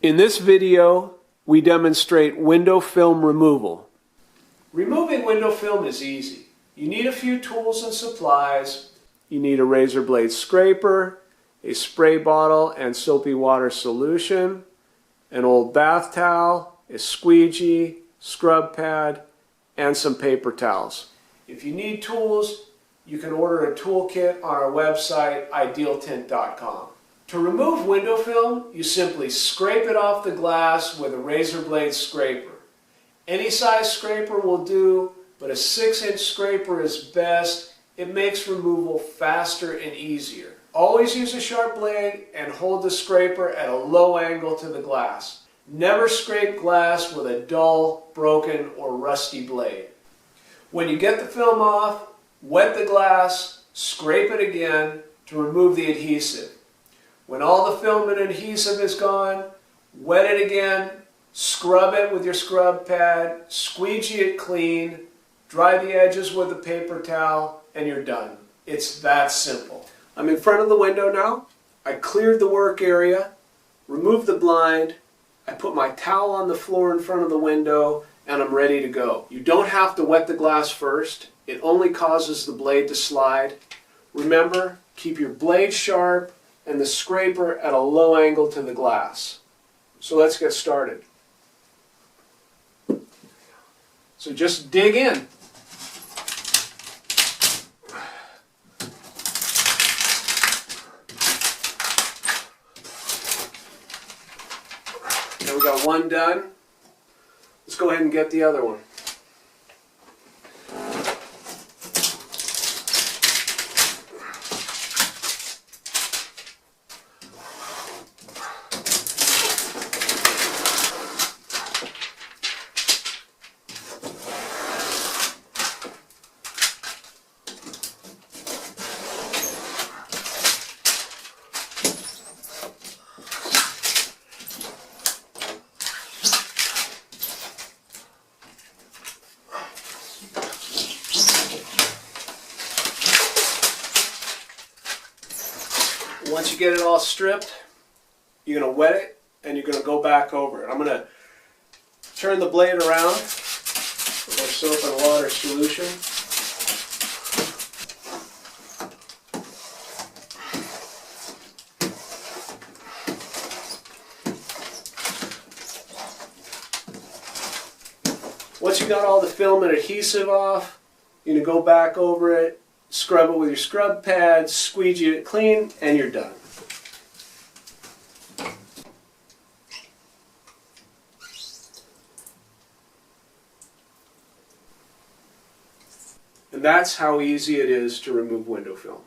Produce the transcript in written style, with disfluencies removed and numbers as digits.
In this video, we demonstrate window film removal. Removing window film is easy. You need a few tools and supplies. You need a razor blade scraper, a spray bottle and soapy water solution, an old bath towel, a squeegee, scrub pad, and some paper towels. If you need tools, you can order a toolkit on our website, idealtint.com. To remove window film, you simply scrape it off the glass with a razor blade scraper. Any size scraper will do, but a 6-inch scraper is best. It makes removal faster and easier. Always use a sharp blade and hold the scraper at a low angle to the glass. Never scrape glass with a dull, broken, or rusty blade. When you get the film off, wet the glass, scrape it again to remove the adhesive. When all the film and adhesive is gone, wet it again, scrub it with your scrub pad, squeegee it clean, dry the edges with a paper towel, and you're done. It's that simple. I'm in front of the window now. I cleared the work area, removed the blind, I put my towel on the floor in front of the window, and I'm ready to go. You don't have to wet the glass first. It only causes the blade to slide. Remember, keep your blade sharp and the scraper at a low angle to the glass. So let's get started. So just dig in. Now we got one done. Let's go ahead and get the other one. Once you get it all stripped, you're going to wet it and you're going to go back over it. I'm going to turn the blade around with our soap and water solution. Once you got all the film and adhesive off, you're going to go back over it, scrub it with your scrub pad, squeegee it clean, and you're done. And that's how easy it is to remove window film.